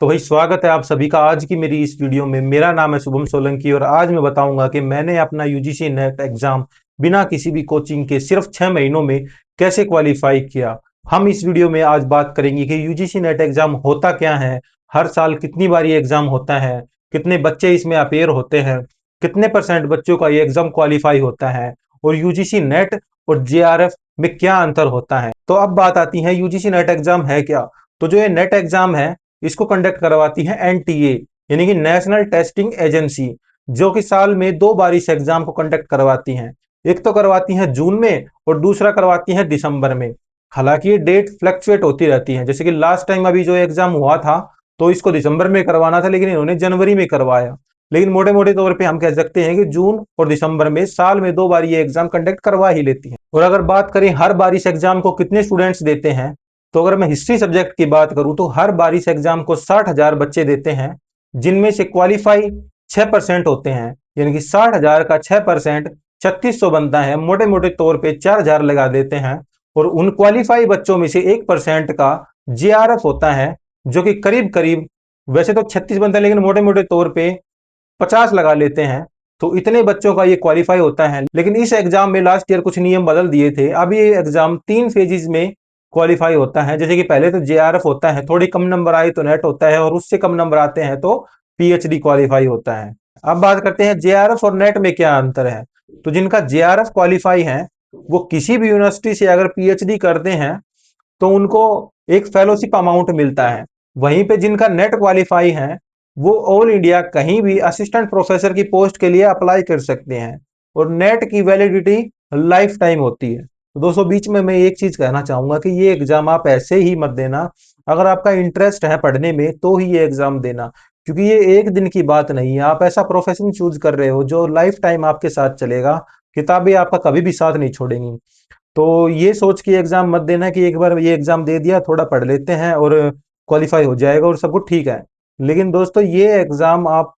तो भाई स्वागत है आप सभी का आज की मेरी इस वीडियो में। मेरा नाम है शुभम सोलंकी और आज मैं बताऊंगा कि मैंने अपना यूजीसी नेट एग्जाम बिना किसी भी कोचिंग के सिर्फ 6 महीनों में कैसे क्वालिफाई किया। हम इस वीडियो में आज बात करेंगे कि यूजीसी नेट एग्जाम होता क्या है, हर साल कितनी बार ये एग्जाम होता है, कितने बच्चे इसमें अपेयर होते हैं, कितने परसेंट बच्चों का ये एग्जाम क्वालिफाई होता है और यूजीसी नेट और जेआरएफ में क्या अंतर होता है। तो अब बात आती है यूजीसी नेट एग्जाम है क्या। तो जो ये नेट एग्जाम है इसको कंडक्ट करवाती है एनटीए यानी कि नेशनल टेस्टिंग एजेंसी, जो कि साल में 2 बार इस एग्जाम को कंडक्ट करवाती हैं। एक तो करवाती हैं जून में और दूसरा करवाती हैं दिसंबर में। हालांकि ये डेट फ्लक्चुएट होती रहती है, जैसे कि लास्ट टाइम अभी जो एग्जाम हुआ था तो इसको दिसंबर में करवाना था लेकिन इन्होंने जनवरी में करवाया। लेकिन मोटे मोटे तौर पे हम कह सकते हैं कि जून और दिसंबर में साल में 2 बार ये एग्जाम कंडक्ट करवा ही लेती है। और अगर बात करें हर बार इस एग्जाम को कितने स्टूडेंट्स देते हैं, तो अगर मैं हिस्ट्री सब्जेक्ट की बात करूं तो हर बार इस एग्जाम को 60,000 बच्चे देते हैं, जिनमें से क्वालिफाई 6% होते हैं। यानी कि 60,000 का 6% 3600 बनता है। मोटे मोटे तौर पे 4,000 लगा देते हैं और उन क्वालिफाई बच्चों में से 1% का जेआरएफ होता है, जो कि करीब करीब, वैसे तो 36 बनता है लेकिन मोटे मोटे तौर पे 50 लगा लेते हैं। तो इतने बच्चों का ये क्वालिफाई होता है। लेकिन इस एग्जाम में लास्ट ईयर कुछ नियम बदल दिए थे। अब ये एग्जाम 3 फेजेस में क्वालिफाई होता है। जैसे कि पहले तो जेआरएफ होता है, थोड़ी कम नंबर आए तो नेट होता है और उससे कम नंबर आते हैं तो पीएचडी क्वालिफाई होता है। अब बात करते हैं जेआरएफ और नेट में क्या अंतर है। तो जिनका जेआरएफ क्वालिफाई है वो किसी भी यूनिवर्सिटी से अगर पीएचडी करते हैं तो उनको एक फेलोशिप अमाउंट मिलता है। वहीं पे जिनका नेट क्वालिफाई है वो ऑल इंडिया कहीं भी असिस्टेंट प्रोफेसर की पोस्ट के लिए अप्लाई कर सकते हैं और नेट की वैलिडिटी लाइफ टाइम होती है। तो दोस्तों बीच में मैं एक चीज कहना चाहूंगा कि ये एग्जाम आप ऐसे ही मत देना। अगर आपका इंटरेस्ट है पढ़ने में तो ही ये एग्जाम देना, क्योंकि ये एक दिन की बात नहीं है। आप ऐसा प्रोफेशन चूज कर रहे हो जो लाइफ टाइम आपके साथ चलेगा। किताबें आपका कभी भी साथ नहीं छोड़ेंगी। तो ये सोच के एग्जाम मत देना कि एक बार ये एग्जाम दे दिया, थोड़ा पढ़ लेते हैं और क्वालिफाई हो जाएगा और सब कुछ ठीक है। लेकिन दोस्तों ये एग्जाम आप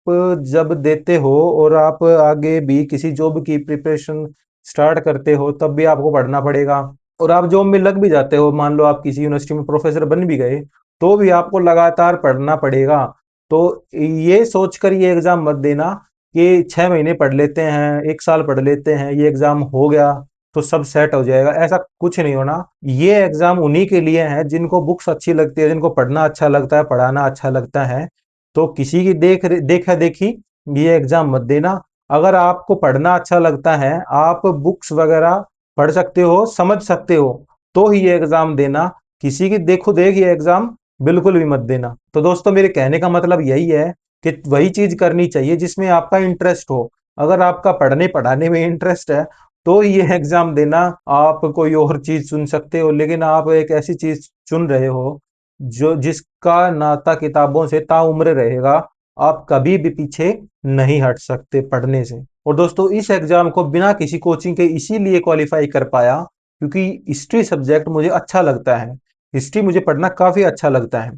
जब देते हो और आप आगे भी किसी जॉब की प्रिपरेशन स्टार्ट करते हो तब भी आपको पढ़ना पड़ेगा। और आप जॉब में लग भी जाते हो, मान लो आप किसी यूनिवर्सिटी में प्रोफेसर बन भी गए, तो भी आपको लगातार पढ़ना पड़ेगा। तो ये सोचकर ये एग्जाम मत देना कि 6 महीने पढ़ लेते हैं, 1 साल पढ़ लेते हैं, ये एग्जाम हो गया तो सब सेट हो जाएगा। ऐसा कुछ नहीं होना। ये एग्जाम उन्हीं के लिए है जिनको बुक्स अच्छी लगती है, जिनको पढ़ना अच्छा लगता है, पढ़ाना अच्छा लगता है। तो किसी की देखा देखी ये एग्जाम मत देना। अगर आपको पढ़ना अच्छा लगता है, आप बुक्स वगैरह पढ़ सकते हो, समझ सकते हो, तो ही ये एग्जाम देना। किसी की देखो देख ये एग्जाम बिल्कुल भी मत देना। तो दोस्तों मेरे कहने का मतलब यही है कि वही चीज करनी चाहिए जिसमें आपका इंटरेस्ट हो। अगर आपका पढ़ने पढ़ाने में इंटरेस्ट है तो ये एग्जाम देना। आप कोई और चीज चुन सकते हो, लेकिन आप एक ऐसी चीज चुन रहे हो जो जिसका नाता किताबों से ताउम्र रहेगा। आप कभी भी पीछे नहीं हट सकते पढ़ने से। और दोस्तों इस एग्जाम को बिना किसी कोचिंग के इसीलिए क्वालिफाई कर पाया क्योंकि हिस्ट्री सब्जेक्ट मुझे अच्छा लगता है। हिस्ट्री मुझे पढ़ना काफी अच्छा लगता है।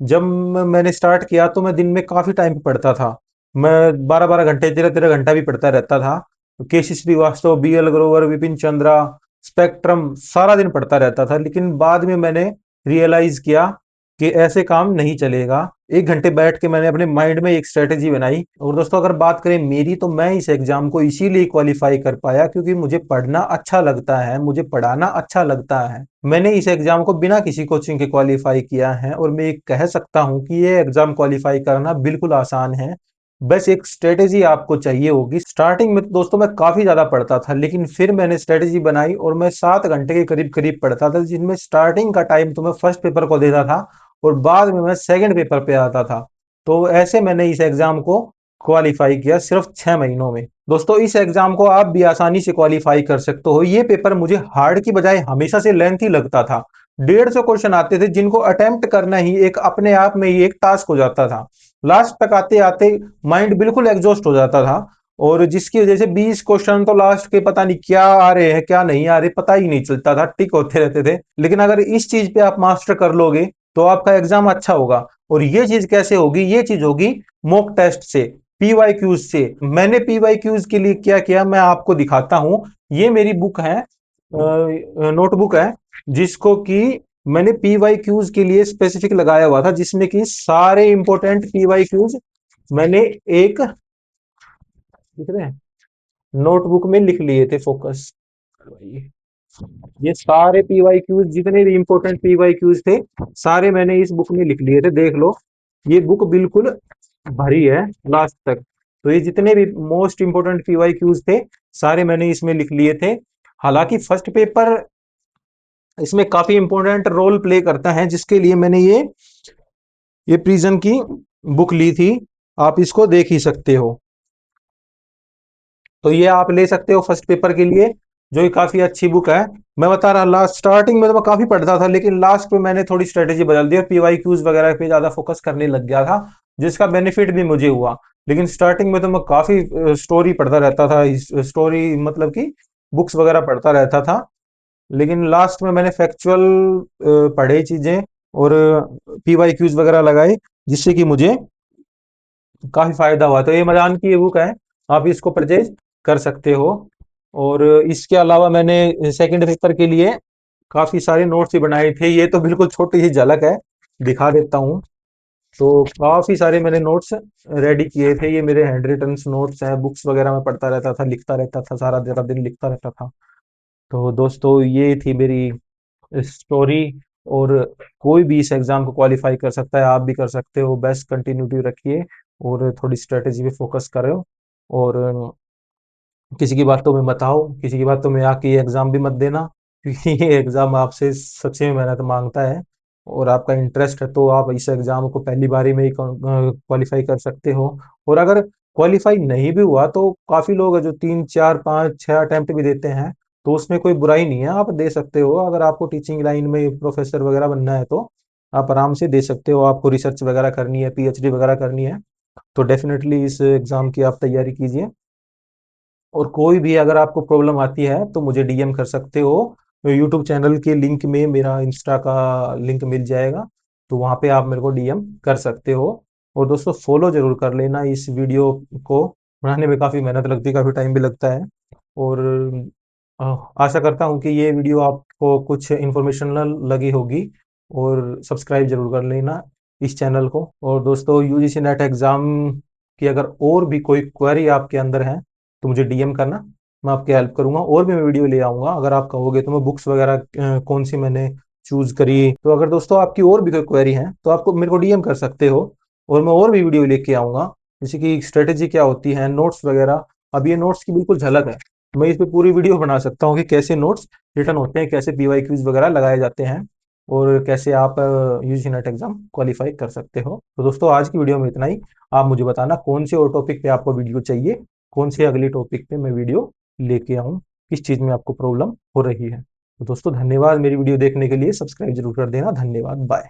जब मैंने स्टार्ट किया तो मैं दिन में काफी टाइम पढ़ता था। मैं 12-12 घंटे, 13-13 घंटा भी पढ़ता रहता था। केसी श्रीवास्तव, बीएल ग्रोवर, विपिन चंद्रा, स्पेक्ट्रम सारा दिन पढ़ता रहता था। लेकिन बाद में मैंने रियलाइज किया कि ऐसे काम नहीं चलेगा। 1 घंटे बैठ के मैंने अपने माइंड में एक स्ट्रेटेजी बनाई। और दोस्तों अगर बात करें मेरी, तो मैं इस एग्जाम को इसीलिए क्वालिफाई कर पाया क्योंकि मुझे पढ़ना अच्छा लगता है, मुझे पढ़ाना अच्छा लगता है। मैंने इस एग्जाम को बिना किसी कोचिंग के क्वालिफाई किया है और मैं कह सकता हूं कि ये एग्जाम क्वालिफाई करना बिल्कुल आसान है। बस एक स्ट्रेटेजी आपको चाहिए होगी। स्टार्टिंग में तो दोस्तों मैं काफी ज्यादा पढ़ता था, लेकिन फिर मैंने स्ट्रेटेजी बनाई और मैं 7 घंटे के करीब करीब पढ़ता था, जिनमें स्टार्टिंग का टाइम तो मैं फर्स्ट पेपर को देता था और बाद में मैं सेकंड पेपर पे आता था। तो ऐसे मैंने इस एग्जाम को क्वालिफाई किया सिर्फ 6 महीनों में। दोस्तों इस एग्जाम को आप भी आसानी से क्वालिफाई कर सकते हो। ये पेपर मुझे हार्ड की बजाय हमेशा से लेंथी लगता था। 150 क्वेश्चन आते थे जिनको अटेम्प्ट करना ही एक अपने आप में ही एक टास्क हो जाता था। लास्ट तक आते आते माइंड बिल्कुल एग्जॉस्ट हो जाता था और जिसकी वजह से 20 क्वेश्चन तो लास्ट के पता नहीं क्या आ रहे हैं क्या नहीं आ रहे, पता ही नहीं चलता था, टिक होते रहते थे। लेकिन अगर इस चीज पे आप मास्टर कर लोगे तो आपका एग्जाम अच्छा होगा। और ये चीज कैसे होगी? ये चीज होगी मॉक टेस्ट से, पीवाई क्यूज से। मैंने पीवाई क्यूज के लिए क्या किया मैं आपको दिखाता हूं। ये मेरी बुक है, नोटबुक है, जिसको कि मैंने पी वाई क्यूज के लिए स्पेसिफिक लगाया हुआ था, जिसमें कि सारे इंपॉर्टेंट पी वाई क्यूज मैंने एक, दिख रहे हैं, नोटबुक में लिख लिए थे। फोकस, ये सारे पी वाई क्यूज, जितने भी इंपॉर्टेंट पी वाई क्यूज थे, सारे मैंने इस बुक में लिख लिए थे। देख लो, ये बुक बिल्कुल भरी है लास्ट तक। तो ये जितने भी most important P Y Qs थे, सारे मैंने इसमें लिख लिए थे। हालांकि फर्स्ट पेपर इसमें काफी इंपॉर्टेंट रोल प्ले करता है, जिसके लिए मैंने ये प्रिजन की बुक ली थी। आप इसको देख ही सकते हो। तो ये आप ले सकते हो फर्स्ट पेपर के लिए, जो कि काफी अच्छी बुक है। मैं बता रहा, लास्ट स्टार्टिंग में तो मैं काफी पढ़ता था, लेकिन लास्ट में मैंने थोड़ी स्ट्रेटेजी बदल दी और पीवाई क्यूज वगैरह पे ज्यादा फोकस करने लग गया था, जिसका बेनिफिट भी मुझे हुआ। लेकिन स्टार्टिंग में तो मैं काफी स्टोरी पढ़ता रहता था, स्टोरी मतलब कि बुक्स वगैरह पढ़ता रहता था। लेकिन लास्ट में मैंने फैक्चुअल पढ़े चीजें और पीवाई क्यूज वगैरह लगाए, जिससे कि मुझे काफी फायदा हुआ। तो ये मजान की ये बुक है, आप इसको परचेज कर सकते हो। और इसके अलावा मैंने सेकंड पेपर के लिए काफी सारे नोट्स भी बनाए थे। ये तो बिल्कुल छोटी ही झलक है, दिखा देता हूँ। तो काफी सारे मैंने नोट्स रेडी किए थे। ये मेरे हैंड रिटन नोट्स हैं, बुक्स वगैरह में पढ़ता रहता था, लिखता रहता था, सारा सारा दिन लिखता रहता था। तो दोस्तों, ये थी मेरी स्टोरी। और कोई भी इस एग्जाम को क्वालिफाई कर सकता है, आप भी कर सकते हो। बेस्ट कंटिन्यूटी रखिए और थोड़ी स्ट्रेटेजी पे फोकस करो। और किसी की बातों में मत आओ, किसी की बातों में आके ये एग्जाम भी मत देना, क्योंकि ये एग्जाम आपसे सच्चे में मेहनत मांगता है। और आपका इंटरेस्ट है तो आप इस एग्जाम को पहली बारी में ही क्वालिफाई कर सकते हो। और अगर क्वालिफाई नहीं भी हुआ तो काफी लोग हैं जो 3 4 5 6 अटेम्प्ट भी देते हैं। तो उसमें कोई बुराई नहीं है, आप दे सकते हो। अगर आपको टीचिंग लाइन में प्रोफेसर वगैरह बनना है तो आप आराम से दे सकते हो। आपको रिसर्च वगैरह करनी है, पीएचडी वगैरह करनी है, तो डेफिनेटली इस एग्जाम की आप तैयारी कीजिए। और कोई भी अगर आपको प्रॉब्लम आती है तो मुझे डीएम कर सकते हो। यूट्यूब चैनल के लिंक में मेरा इंस्टा का लिंक मिल जाएगा, तो वहां पे आप मेरे को डीएम कर सकते हो। और दोस्तों, फॉलो जरूर कर लेना। इस वीडियो को बनाने में काफी मेहनत लगती है, काफी टाइम भी लगता है। और अ, आशा करता हूँ कि ये वीडियो आपको कुछ इंफॉर्मेशनल लगी होगी। और सब्सक्राइब जरूर कर लेना इस चैनल को। और दोस्तों, यूजीसी नेट एग्जाम की अगर और भी कोई क्वेरी आपके अंदर है तो मुझे डीएम करना, मैं आपकी हेल्प करूंगा। और भी मैं वीडियो ले आऊंगा, अगर आप कहोगे तो। मैं बुक्स वगैरह कौन सी मैंने चूज करी, तो अगर दोस्तों आपकी और भी कोई क्वेरी है तो आपको मेरे को डीएम कर सकते हो, और मैं और भी वीडियो लेके आऊंगा। जैसे कि स्ट्रेटेजी क्या होती है, नोट्स वगैरह। अब ये नोट्स की बिल्कुल झलक है, मैं इस पे पूरी वीडियो बना सकता हूँ कि कैसे नोट्स रिटर्न होते हैं, कैसे पीवाई क्यूज वगैरह लगाए जाते हैं, और कैसे आप यूजी नेट एग्जाम क्वालिफाई कर सकते हो। तो दोस्तों, आज की वीडियो में इतना ही। आप मुझे बताना कौन से और टॉपिक पे आपको वीडियो चाहिए, कौन से अगले टॉपिक पे मैं वीडियो लेके आऊं, किस चीज में आपको प्रॉब्लम हो रही है। तो दोस्तों, धन्यवाद मेरी वीडियो देखने के लिए। सब्सक्राइब जरूर कर देना। धन्यवाद, बाय।